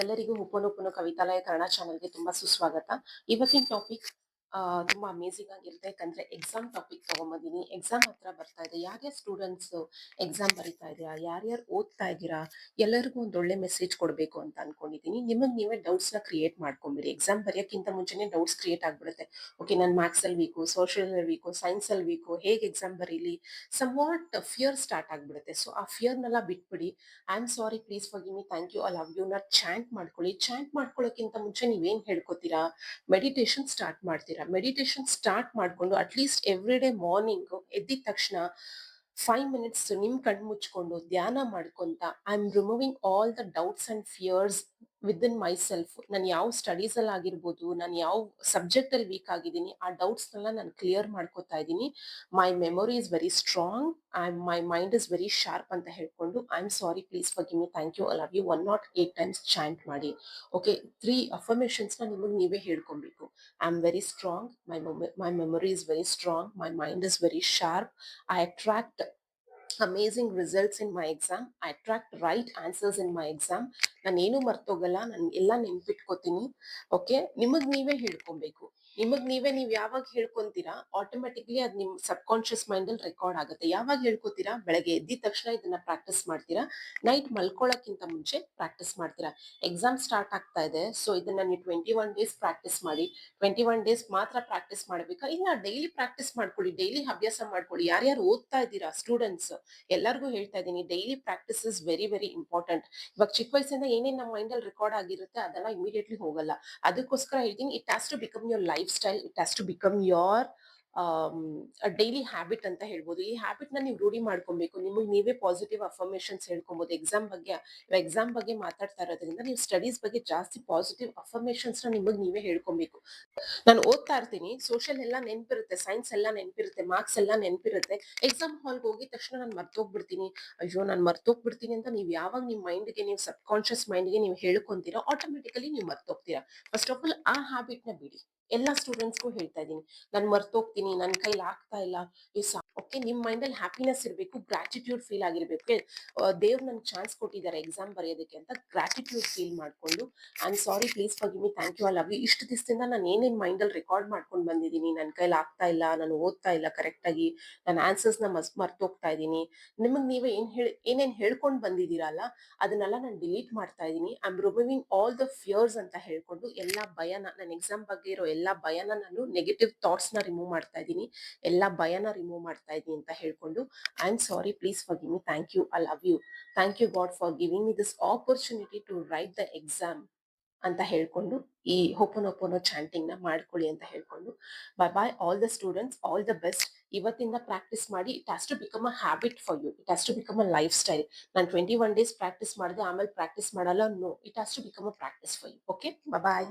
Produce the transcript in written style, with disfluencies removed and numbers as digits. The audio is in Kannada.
ಎಲ್ಲರಿಗೂ ಹುಪ್ಪನೊಪ್ಪನು ಕವಿತಾಲಯ ಕನ್ನಡ ಚಾನೆಲ್ಗೆ ತುಂಬಾ ಸುಸ್ವಾಗತ. ಇವತ್ತಿನ ಟಾಪಿಕ್ ತುಂಬಾ ಅಮೇಸಿಂಗ್ ಆಗಿರುತ್ತೆ. ಯಾಕಂದ್ರೆ ಎಕ್ಸಾಮ್ ಟಾಪಿಕ್ ತಗೊಂಬಂದಿನಿ. ಎಕ್ಸಾಮ್ ಹತ್ರ ಬರ್ತಾ ಇದೆ. ಯಾರ್ಯಾರು ಸ್ಟೂಡೆಂಟ್ಸ್ ಎಕ್ಸಾಮ್ ಬರೀತಾ ಇದೀರಾ, ಯಾರ್ಯಾರು ಓದ್ತಾ ಇದ್ದೀರಾ, ಎಲ್ಲರಿಗೂ ಒಂದು ಒಳ್ಳೆ ಮೆಸೇಜ್ ಕೊಡಬೇಕು ಅಂತ ಅನ್ಕೊಂಡಿದೀನಿ. ನಿಮಗ್ ನೀವೇ ಡೌಟ್ಸ್ ನ ಕ್ರಿಯೇಟ್ ಮಾಡ್ಕೊಂಬಿಡಿ. ಎಕ್ಸಾಮ್ ಬರೆಯಕ್ಕಿಂತ ಮುಂಚೆನೆ ಡೌಟ್ಸ್ ಕ್ರಿಯೇಟ್ ಆಗ್ಬಿಡುತ್ತೆ. ಓಕೆ, ನಾನು ಮ್ಯಾಥ್ಸ್ ಅಲ್ಲಿ ವೀಕು, ಸೋಷಿಯಲ್ ಅಲ್ಲಿ ವೀಕು, ಸೈನ್ಸ್ ಅಲ್ಲಿ ವೀಕು, ಹೇಗೆ ಎಕ್ಸಾಮ್ ಬರೀಲಿ, ಸಮ್ ವಾಟ್ ಫಿಯರ್ ಸ್ಟಾರ್ಟ್ ಆಗ್ಬಿಡುತ್ತೆ. ಸೊ ಆ ಫಿಯರ್ನೆಲ್ಲ ಬಿಟ್ಬಿಡಿ. I am sorry, please forgive me, thank you, I love you ನ ಚಾಂಟ್ ಮಾಡ್ಕೊಳ್ಳಿ. ಚಾಂಟ್ ಮಾಡ್ಕೊಳ್ಳೋಕ್ಕಿಂತ ಮುಂಚೆ ನೀವೇನ್ ಹೇಳ್ಕೊತೀರಾ, ಮೆಡಿಟೇಷನ್ ಸ್ಟಾರ್ಟ್ ಮಾಡ್ತೀರಾ. ಮೆಡಿಟೇಷನ್ ಸ್ಟಾರ್ಟ್ ಮಾಡ್ಕೊಂಡು ಅಟ್ಲೀಸ್ಟ್ ಎವ್ರಿ ಡೇ ಮಾರ್ನಿಂಗ್ ಎದ್ದಿದ ತಕ್ಷಣ 5 ಮಿನಿಟ್ಸ್ ನಿಮ್ ಕಣ್ ಮುಚ್ಕೊಂಡು ಧ್ಯಾನ ಮಾಡ್ಕೊಂತ I am removing all the doubts and fierce with in my self. ನಾನು ಯಾವ ಸ್ಟಡೀಸ್ ಅಲ್ಲಿ ಆಗಿರ್ಬೋದು, ನಾನು ಯಾವ ಸಬ್ಜೆಕ್ಟ್ ಅಲ್ಲಿ ವೀಕ್ ಆಗಿದ್ದೀನಿ, ಆ ಡೌಟ್ಸ್ ನೆಲ್ಲ ನಾನು ಕ್ಲಿಯರ್ ಮಾಡ್ಕೋತಾ ಇದ್ದೀನಿ. My memory is very strong, my mind is very sharp ಅಂತ ಹೇಳ್ಕೊಂಡು I am sorry, please forgive me, thank you, I love you 108 times chant ಮಾಡಿ. ಓಕೆ, 3 ಅಫರ್ಮೇಷನ್ಸ್ ನ ನಿಮಗೆ ನೀವೇ ಹೇಳ್ಕೊಬೇಕು. I am very strong, my memory is very strong, my mind is very sharp, I attract amazing results in my exam, I attract right answers in my exam. ನಾನು ಏನು ಮರ್ತೋಗಲ್ಲ, ನಾನು ಎಲ್ಲ ನೆನ್ಪಿಟ್ಕೋತೀನಿ. ಓಕೆ, ನಿಮಗ್ ನೀವೇ ಹೇಳ್ಕೊಬೇಕು. ನೀವ್ ಯಾವಾಗ ಹೇಳ್ಕೊಂತೀರಾ ಆಟೋಮೆಟಿಕ್ಲಿ ಅದ್ ನಿಮ್ ಸಬ್ ಕಾನ್ಶಿಯಸ್ ಮೈಂಡ್ ಅಲ್ಲಿ ರೆಕಾರ್ಡ್ ಆಗುತ್ತೆ. ಯಾವಾಗ ಹೇಳ್ಕೊತೀರಾ, ಬೆಳಗ್ಗೆ ಎದ್ದಿದ ತಕ್ಷಣ ಇದನ್ನ ಪ್ರಾಕ್ಟೀಸ್ ಮಾಡ್ತೀರಾ, ನೈಟ್ ಮಲ್ಕೊಳ್ಳೋಕ್ಕಿಂತ ಮುಂಚೆ ಪ್ರಾಕ್ಟೀಸ್ ಮಾಡ್ತೀರಾ. ಎಕ್ಸಾಮ್ ಸ್ಟಾರ್ಟ್ ಆಗ್ತಾ ಇದೆ, ಸೊ ಇದನ್ನ ನೀವು 21 ಡೇಸ್ ಪ್ರಾಕ್ಟೀಸ್ ಮಾಡಿ. 21 ಡೇಸ್ ಮಾತ್ರ ಪ್ರಾಕ್ಟೀಸ್ ಮಾಡ್ಬೇಕಾ, ಇಲ್ಲ ಡೈಲಿ ಪ್ರಾಕ್ಟೀಸ್ ಮಾಡ್ಕೊಳ್ಳಿ, ಡೈಲಿ ಅಭ್ಯಾಸ ಮಾಡ್ಕೊಳ್ಳಿ. ಯಾರ್ಯಾರು ಓದ್ತಾ ಇದ್ದೀರಾ ಸ್ಟೂಡೆಂಟ್ಸ್ ಎಲ್ಲರಿಗೂ ಹೇಳ್ತಾ ಇದ್ದೀನಿ, daily practice is very very important. ಇವಾಗ ಚಿಕ್ಕ ವಯಸ್ಸಿಂದ ಏನೇನ್ ನಮ್ಮ ಮೈಂಡ್ ಅಲ್ಲಿ ರೆಕಾರ್ಡ್ ಆಗಿರುತ್ತೆ ಅದೆಲ್ಲ ಇಮಿಡಿಯೇಟ್ಲಿ ಹೋಗಲ್ಲ. ಅದಕ್ಕೋಸ್ಕರ ಹೇಳ್ತೀನಿ, it has to become your lifestyle, it has to become your daily habit ಅಂತ ಹೇಳ್ಬೋದು. ಈ ಹ್ಯಾಬಿಟ್ ನ ನೀವು ರೂಢಿ ಮಾಡ್ಕೊಬೇಕು. ನಿಮಗೆ ನೀವೇ ಪಾಸಿಟಿವ್ ಅಫರ್ಮೇಶನ್ಸ್ ಹೇಳ್ಕೊಬಹುದು. ಎಕ್ಸಾಮ್ ಬಗ್ಗೆ ಮಾತಾಡ್ತಾ ಇರೋದ್ರಿಂದ ನೀವು ಸ್ಟಡೀಸ್ ಬಗ್ಗೆ ಜಾಸ್ತಿ ಪಾಸಿಟಿವ್ ಅಫರ್ಮೇಶನ್ಸ್ ನ ನಿಮಗೆ ನೀವೇ ಹೇಳ್ಕೊಬೇಕು. ನಾನು ಓದ್ತಾ ಇರ್ತೀನಿ, ಸೋಷಿಯಲ್ ಎಲ್ಲ ನೆನ್ಪಿರುತ್ತೆ, ಸೈನ್ಸ್ ಎಲ್ಲ ನೆನ್ಪಿರುತ್ತೆ, ಮಾರ್ಕ್ಸ್ ಎಲ್ಲ ನೆನ್ಪಿರುತ್ತೆ. ಎಕ್ಸಾಮ್ ಹಾಲ್ಗೆ ಹೋಗಿದ ತಕ್ಷಣ ನಾನು ಮರ್ತೋಗ್ಬಿಡ್ತೀನಿ, ಅಯ್ಯೋ ನಾನು ಮರ್ತೋಗ್ಬಿಡ್ತೀನಿ ಅಂತ ನೀವು ಯಾವಾಗ ನಿಮ್ ಮೈಂಡ್ಗೆ, ನೀವು ಸಬ್ ಕಾನ್ಶಿಯಸ್ ಮೈಂಡ್ಗೆ ನೀವು ಹೇಳ್ಕೊಂತೀರಾ, ಆಟೋಮೆಟಿಕಲಿ ನೀವು ಮರ್ತೋಗ್ತೀರಾ. ಫಸ್ಟ್ ಆಫ್ ಆಲ್ ಆ ಹ್ಯಾಬಿಟ್ ನ ಬಿಡಿ. ಎಲ್ಲಾ ಸ್ಟೂಡೆಂಟ್ಸ್ಗೂ ಹೇಳ್ತಾ ಇದ್ದೀನಿ, ನಾನು ಮರ್ತೋಗ್ತೀನಿ, ನನ್ನ ಕೈಲಿ ಆಗ್ತಾ ಇಲ್ಲ. ಓಕೆ, ನಿಮ್ ಮೈಂಡ್ ಅಲ್ಲಿ ಹ್ಯಾಪಿನೆಸ್ ಇರಬೇಕು, ಗ್ರಾಟಿಟ್ಯೂಡ್ ಫೀಲ್ ಆಗಿರ್ಬೇಕು. ದೇವ್ರು ನನ್ಗೆ ಚಾನ್ಸ್ ಕೊಟ್ಟಿದ್ದಾರೆ ಎಕ್ಸಾಮ್ ಬರೆಯೋದಕ್ಕೆ ಅಂತ ಗ್ರಾಟಿಟ್ಯೂಡ್ ಫೀಲ್ ಮಾಡ್ಕೊಂಡು I am sorry, please forgive me, thank you, I love you. ಇಷ್ಟು ದಿವಸದಿಂದ ನಾನು ಏನೇನ್ ಮೈಂಡ್ ಅಲ್ಲಿ ರೆಕಾರ್ಡ್ ಮಾಡ್ಕೊಂಡು ಬಂದಿದ್ದೀನಿ, ನನ್ನ ಕೈಲಿ ಆಗ್ತಾ ಇಲ್ಲ, ನಾನು ಓದ್ತಾ ಇಲ್ಲ ಕರೆಕ್ಟ್ ಆಗಿ, ನನ್ನ ಆನ್ಸರ್ಸ್ ನ ಮರ್ತೋಗ್ತಾ ಇದ್ದೀನಿ, ನಿಮಗ್ ನೀವೇ ಏನೇನ್ ಹೇಳ್ಕೊಂಡ್ ಬಂದಿದ್ದೀರಲ್ಲ ಅದನ್ನೆಲ್ಲ ನಾನು ಡಿಲೀಟ್ ಮಾಡ್ತಾ ಇದ್ದೀನಿ. I am removing all the fierce ಅಂತ ಹೇಳ್ಕೊಂಡು ಎಲ್ಲಾ ಭಯನ, ನನ್ನ ಎಕ್ಸಾಮ್ ಬಗ್ಗೆ ಇರೋ ಎಲ್ಲಾ ಭಯನ, ನಾನು ನೆಗೆಟಿವ್ ಥಾಟ್ಸ್ ನ ರಿಮೂವ್ ಮಾಡ್ತಾ ಇದ್ದೀನಿ, ಎಲ್ಲಾ ಭಯನ ರಿಮೂವ್ ಮಾಡ್ತಾ ಇದ್ದೀನಿ ಅಂತ ಹೇಳ್ಕೊಂಡು I am sorry, please forgive me, thank you, I love you, thank you God for giving me this opportunity to write the exam ಅಂತ ಹೇಳ್ಕೊಂಡು ಈ ಹೋಪನೋಪೋನೋ ಚಾಂಟಿಂಗ್ ನ ಮಾಡ್ಕೊಳ್ಳಿ ಅಂತ ಹೇಳ್ಕೊಂಡು bye bye all the students, all the best. ಇವತ್ತಿಂದ ಪ್ರಾಕ್ಟೀಸ್ ಮಾಡಿ. It has to become a habit for you, it has to become a lifestyle. ನಾನು 21 ಡೇಸ್ ಪ್ರಾಕ್ಟೀಸ್ ಮಾಡಿದೆ ಆಮೇಲೆ ಪ್ರಾಕ್ಟೀಸ್ ಮಾಡಲ್ಲ, no, it has to become a practice for you. Okay, bye bye.